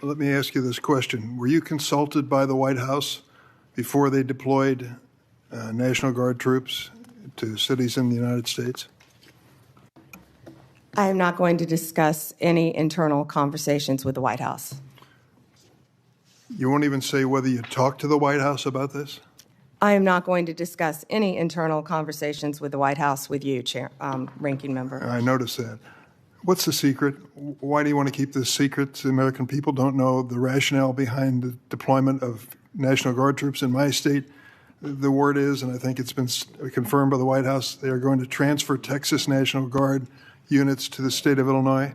Let me ask you this question. Were you consulted by the White House before they deployed National Guard troops to cities in the United States? I am not going to discuss any internal conversations with the White House. You won't even say whether you talked to the White House about this? I am not going to discuss any internal conversations with the White House with you, Ranking Member. I noticed that. What's the secret? Why do you want to keep this secret? The American people don't know the rationale behind the deployment of National Guard troops in my state. The word is, and I think it's been confirmed by the White House, they are going to transfer Texas National Guard units to the state of Illinois.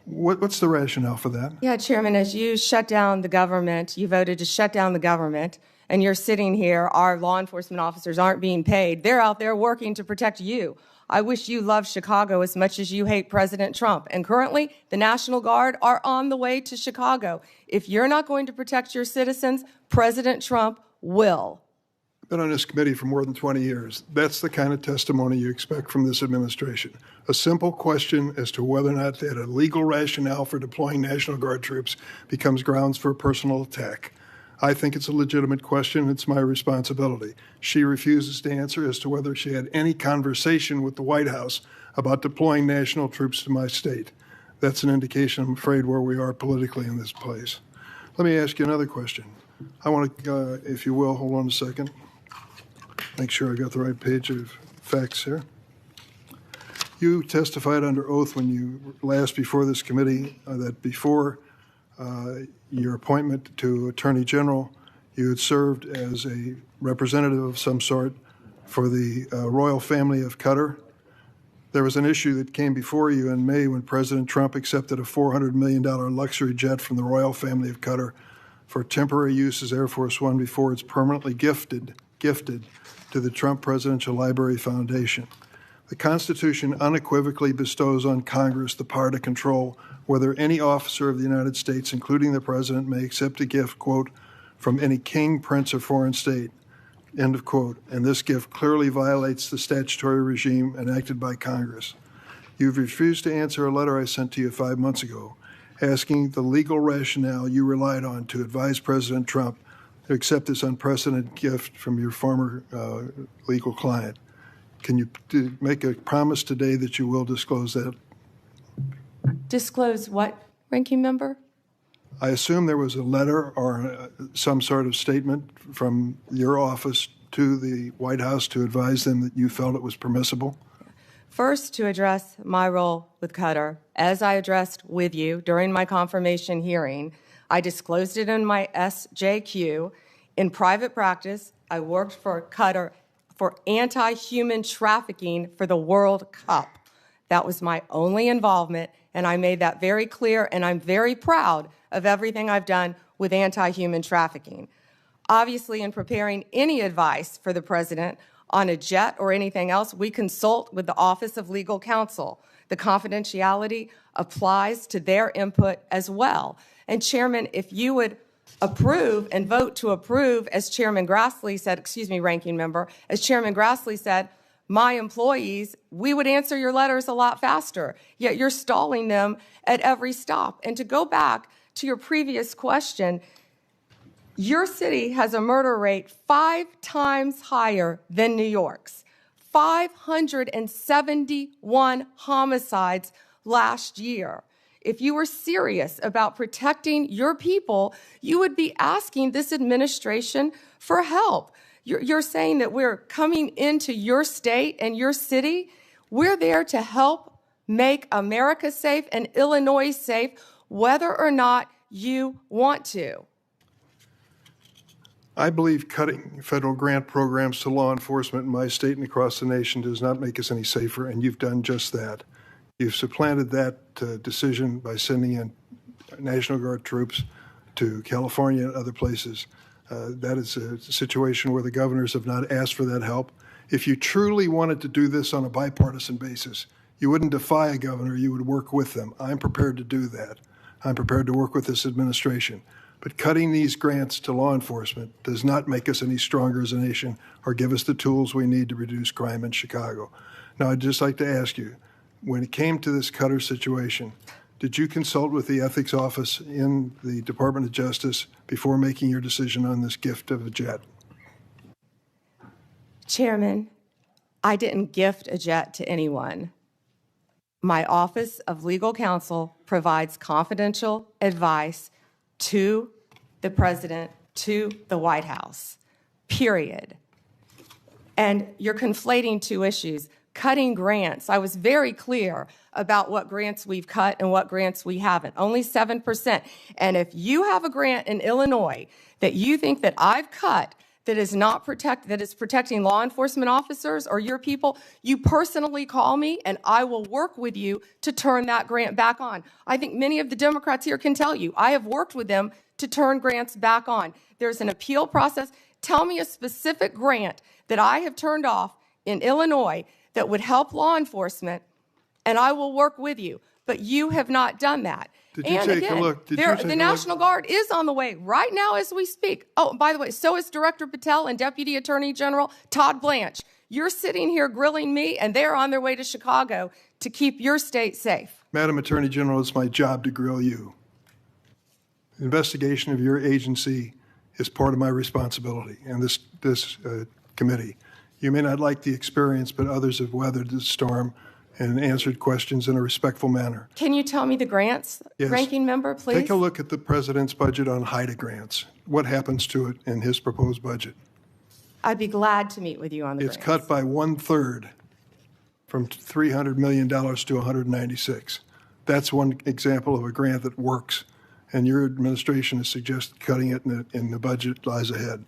What's the rationale for that? Yeah, Chairman, as you shut down the government, you voted to shut down the government, and you're sitting here, our law enforcement officers aren't being paid. They're out there working to protect you. I wish you loved Chicago as much as you hate President Trump. And currently, the National Guard are on the way to Chicago. If you're not going to protect your citizens, President Trump will. I've been on this committee for more than 20 years. That's the kind of testimony you expect from this administration. A simple question as to whether or not they had a legal rationale for deploying National Guard troops becomes grounds for a personal attack. I think it's a legitimate question. It's my responsibility. She refuses to answer as to whether she had any conversation with the White House about deploying national troops to my state. That's an indication, I'm afraid, where we are politically in this place. Let me ask you another question. I want to, if you will, hold on a second. Make sure I got the right page of facts here. You testified under oath when you last before this committee that before your appointment to Attorney General, you had served as a representative of some sort for the royal family of Qatar. There was an issue that came before you in May when President Trump accepted a $400 million luxury jet from the royal family of Qatar for temporary use as Air Force One before it's permanently gifted to the Trump Presidential Library Foundation. The Constitution unequivocally bestows on Congress the power to control whether any officer of the United States, including the President, may accept a gift, quote, from any king, prince, or foreign state, end of quote. And this gift clearly violates the statutory regime enacted by Congress. You've refused to answer a letter I sent to you 5 months ago asking the legal rationale you relied on to advise President Trump to accept this unprecedented gift from your former legal client. Can you make a promise today that you will disclose that? Disclose what, Ranking Member? I assume there was a letter or some sort of statement from your office to the White House to advise them that you felt it was permissible? First, to address my role with Qatar, as I addressed with you during my confirmation hearing, I disclosed it in my SJQ. In private practice, I worked for Qatar for anti-human trafficking for the World Cup. That was my only involvement, and I made that very clear, and I'm very proud of everything I've done with anti-human trafficking. Obviously, in preparing any advice for the President on a jet or anything else, we consult with the Office of Legal Counsel. The confidentiality applies to their input as well. And Chairman, if you would approve and vote to approve, as Chairman Grassley said, excuse me, Ranking Member, as Chairman Grassley said, my employees, we would answer your letters a lot faster, yet you're stalling them at every stop. And to go back to your previous question, your city has a murder rate 5 times higher than New York's. 571 homicides last year. If you were serious about protecting your people, you would be asking this administration for help. You're saying that we're coming into your state and your city. We're there to help make America safe and Illinois safe, whether or not you want to. I believe cutting federal grant programs to law enforcement in my state and across the nation does not make us any safer, and you've done just that. You've supplanted that decision by sending in National Guard troops to California and other places. That is a situation where the governors have not asked for that help. If you truly wanted to do this on a bipartisan basis, you wouldn't defy a governor, you would work with them. I'm prepared to do that. I'm prepared to work with this administration. But cutting these grants to law enforcement does not make us any stronger as a nation or give us the tools we need to reduce crime in Chicago. Now, I'd just like to ask you, when it came to this Qatar situation, Did you consult with the ethics office in the Department of Justice before making your decision on this gift of a jet? Chairman, I didn't gift a jet to anyone. My Office of Legal Counsel provides confidential advice to the President, to the White House, period. And you're conflating two issues. Cutting grants, I was very clear about what grants we've cut and what grants we haven't, only 7%. And if you have a grant in Illinois that you think that I've cut that is protecting law enforcement officers or your people, you personally call me and I will work with you to turn that grant back on. I think many of the Democrats here can tell you, I have worked with them to turn grants back on. There's an appeal process. Tell me a specific grant that I have turned off in Illinois that would help law enforcement, and I will work with you. But you have not done that. Did you take a look? The National Guard is on the way right now as we speak. Oh, by the way, so is Director Patel and Deputy Attorney General Todd Blanche. You're sitting here grilling me, and they're on their way to Chicago to keep your state safe. Madam Attorney General, it's my job to grill you. The investigation of your agency is part of my responsibility and this committee. You may not like the experience, but others have weathered the storm and answered questions in a respectful manner. Can you tell me the grants, yes. Ranking Member, please? Take a look at the President's budget on HIDA grants. What happens to it in his proposed budget? I'd be glad to meet with you on the It's grants. cut by 1/3 from $300 million to $196. That's one example of a grant that works, and your administration has suggested cutting it in the budget lies ahead.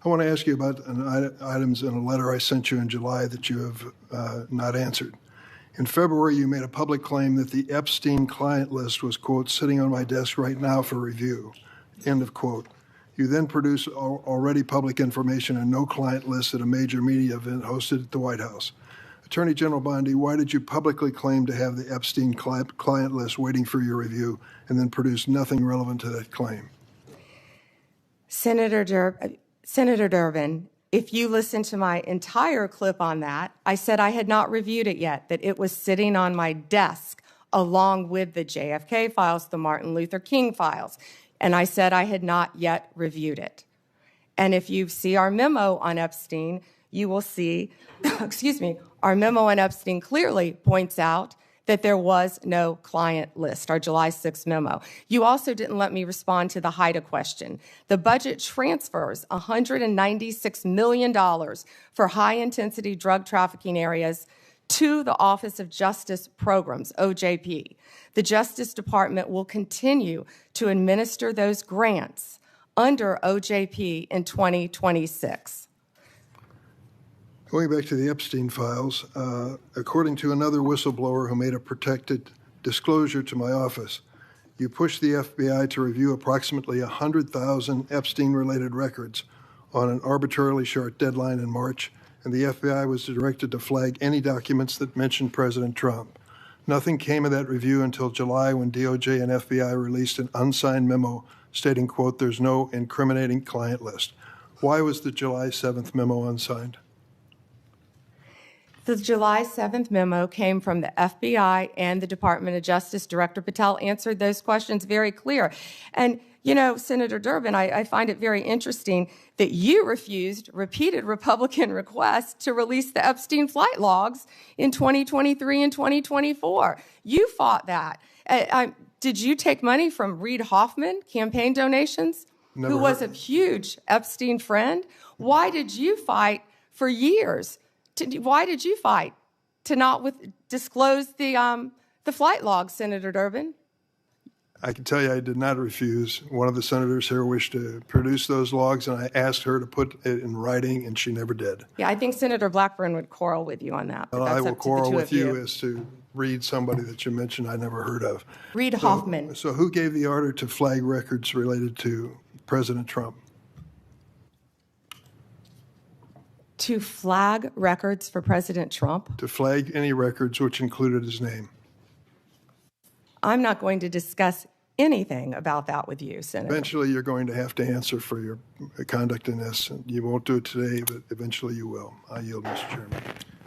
I want to ask you about items in a letter I sent you in July that you have not answered. In February, you made a public claim that the Epstein client list was, quote, sitting on my desk right now for review, end of quote. You then produced already public information and no client list at a major media event hosted at the White House. Attorney General Bondi, why did you publicly claim to have the Epstein client list waiting for your review and then produce nothing relevant to that claim? Senator Durbin, if you listen to my entire clip on that, I said I had not reviewed it yet, that it was sitting on my desk along with the JFK files, the Martin Luther King files, and I said I had not yet reviewed it. And if you see our memo on Epstein, you will see, excuse me, our memo on Epstein clearly points out that there was no client list, our July 6th memo. You also didn't let me respond to the HIDA question. The budget transfers $196 million for high-intensity drug trafficking areas to the Office of Justice Programs, OJP. The Justice Department will continue to administer those grants under OJP in 2026. Going back to the Epstein files, according to another whistleblower who made a protected disclosure to my office, you pushed the FBI to review approximately 100,000 Epstein-related records on an arbitrarily short deadline in March, and the FBI was directed to flag any documents that mentioned President Trump. Nothing came of that review until July when DOJ and FBI released an unsigned memo stating, quote, there's no incriminating client list. Why was the July 7th memo unsigned? The July 7th memo came from the FBI and the Department of Justice. Director Patel answered those questions very clear. And, you know, Senator Durbin, I find it very interesting that you refused repeated Republican requests to release the Epstein flight logs in 2023 and 2024. You fought that. Did you take money from Reid Hoffman, campaign donations, who was a huge Epstein friend? Why did you fight for years? Why did you fight to not disclose the flight logs, Senator Durbin? I can tell you I did not refuse. One of the senators here wished to produce those logs, and I asked her to put it in writing, and she never did. Yeah, I think Senator Blackburn would quarrel with you on that. Well, I will quarrel with you as to Reid, somebody that you mentioned I never heard of. Reid Hoffman. So who gave the order to flag records related to President Trump? To flag records for President Trump? To flag any records which included his name. I'm not going to discuss anything about that with you, Senator. Eventually, you're going to have to answer for your conduct in this. You won't do it today, but eventually you will. I yield, Mr. Chairman.